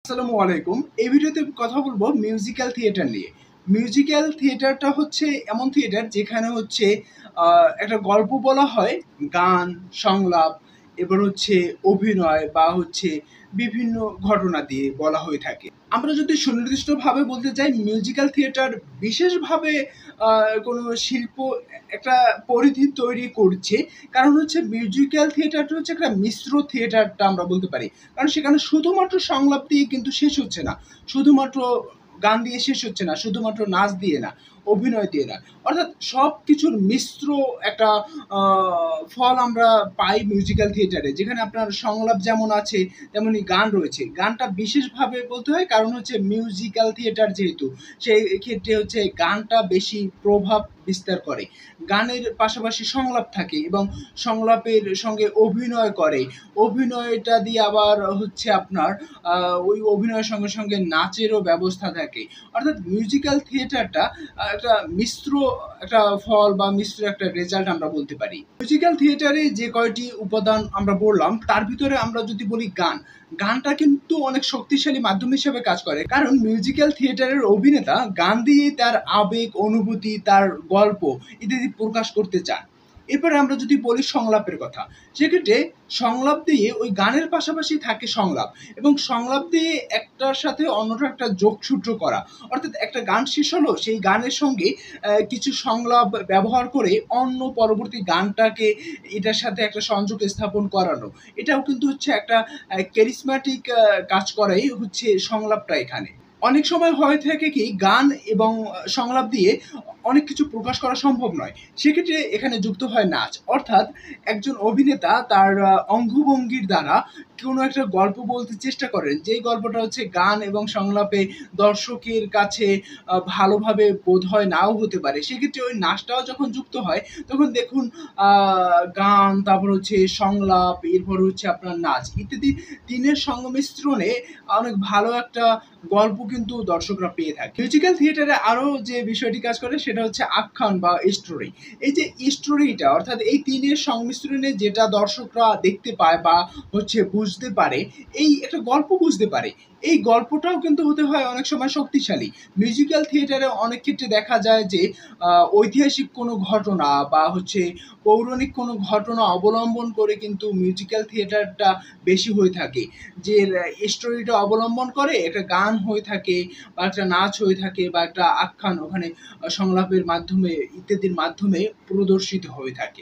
আসসালামু আলাইকুম। এই ভিডিওতে কথা বলবো মিউজিক্যাল থিয়েটার নিয়ে। মিউজিক্যাল থিয়েটারটা হচ্ছে এমন থিয়েটার যেখানে হচ্ছে একটা গল্প বলা হয়, গান, সংলাপ, এবার হচ্ছে অভিনয় বা হচ্ছে বিভিন্ন ঘটনা দিয়ে বলা হয়ে থাকে। আমরা যদি সুনির্দিষ্টভাবে বলতে চাই মিউজিক্যাল থিয়েটার বিশেষভাবে কোনো শিল্প একটা পরিধি তৈরি করছে। কারণ হচ্ছে মিউজিক্যাল থিয়েটারটা হচ্ছে একটা মিশ্র থিয়েটারটা আমরা বলতে পারি। কারণ সেখানে শুধুমাত্র সংলাপ দিয়ে কিন্তু শেষ হচ্ছে না, শুধুমাত্র গান দিয়ে শেষ হচ্ছে না, শুধুমাত্র নাচ দিয়ে না, অভিনয় দিয়ে না, অর্থাৎ সব কিছুর মিশ্র একটা ফল আমরা পাই মিউজিক্যাল থিয়েটারে, যেখানে আপনার সংলাপ যেমন আছে তেমনি গান রয়েছে। গানটা বিশেষভাবে বলতে হয় কারণ হচ্ছে মিউজিক্যাল থিয়েটার যেহেতু, সেই ক্ষেত্রে হচ্ছে গানটা বেশি প্রভাব বিস্তার করে। গানের পাশাপাশি সংলাপ থাকে এবং সংলাপের সঙ্গে অভিনয় করে। অভিনয়টা দিয়ে আবার হচ্ছে আপনার ওই অভিনয়ের সঙ্গে সঙ্গে নাচেরও ব্যবস্থা থাকে। অর্থাৎ মিউজিক্যাল থিয়েটারটা একটা মিশ্র একটা ফল বা মিশ্র একটা রেজাল্ট আমরা বলতে পারি। মিউজিক্যাল থিয়েটারে যে কয়টি উপাদান আমরা বললাম তার ভিতরে আমরা যদি বলি গান, গানটা কিন্তু অনেক শক্তিশালী মাধ্যম হিসেবে কাজ করে। কারণ মিউজিক্যাল থিয়েটারের অভিনেতা গান দিয়ে তার আবেগ, অনুভূতি, তার গল্প ইত্যাদি প্রকাশ করতে চান। এরপরে আমরা যদি বলি সংলাপের কথা, সেক্ষেত্রে সংলাপ দিয়ে ওই গানের পাশাপাশি থাকে সংলাপ, এবং সংলাপ দিয়ে একটার সাথে অন্যটা একটা যোগসূত্র করা। অর্থাৎ একটা গান শেষ হলো, সেই গানের সঙ্গে কিছু সংলাপ ব্যবহার করে অন্য পরবর্তী গানটাকে এটার সাথে একটা সংযোগ স্থাপন করানো। এটাও কিন্তু হচ্ছে একটা ক্যারিসম্যাটিক কাজ করাই হচ্ছে সংলাপটা এখানে। অনেক সময় হয়ে থাকে কি, গান এবং সংলাপ দিয়ে অনেক কিছু প্রকাশ করা সম্ভব নয়, সেক্ষেত্রে এখানে যুক্ত হয় নাচ। অর্থাৎ একজন অভিনেতা তার অঙ্গভঙ্গির দ্বারা কোনো একটা গল্প বলতে চেষ্টা করেন, যেই গল্পটা হচ্ছে গান এবং সংলাপে দর্শকের কাছে ভালোভাবে বোধ হয় নাও হতে পারে। সেক্ষেত্রে ওই নাচটাও যখন যুক্ত হয় তখন দেখুন গান, তারপর হচ্ছে সংলাপ, এরপর হচ্ছে আপনার নাচ ইত্যাদি তিনের সংমিশ্রণে অনেক ভালো একটা গল্প কিন্তু দর্শকরা পেয়ে থাকে। মিউজিক্যাল থিয়েটারে আরো যে বিষয়টি কাজ করে সেটা হচ্ছে আখ্যান বা স্টোরি। এই যে স্টোরিটা, অর্থাৎ এই তিনের সংমিশ্রণে যেটা দর্শকরা দেখতে পায় বা হচ্ছে বুঝতে পারে, এই একটা গল্প বুঝতে পারে, এই গল্পটাও কিন্তু হতে হয় অনেক সময় শক্তিশালী। মিউজিক্যাল থিয়েটারে অনেক ক্ষেত্রে দেখা যায় যে ঐতিহাসিক কোনো ঘটনা বা হচ্ছে পৌরাণিক কোনো ঘটনা অবলম্বন করে কিন্তু মিউজিক্যাল থিয়েটারটা বেশি হয়ে থাকে। যে স্টোরিটা অবলম্বন করে একটা গান হয়ে থাকে বা একটা নাচ হয়ে থাকে বা একটা আখ্যান ওখানে সংলাপের মাধ্যমে ইত্যাদির মাধ্যমে প্রদর্শিত হয়ে থাকে।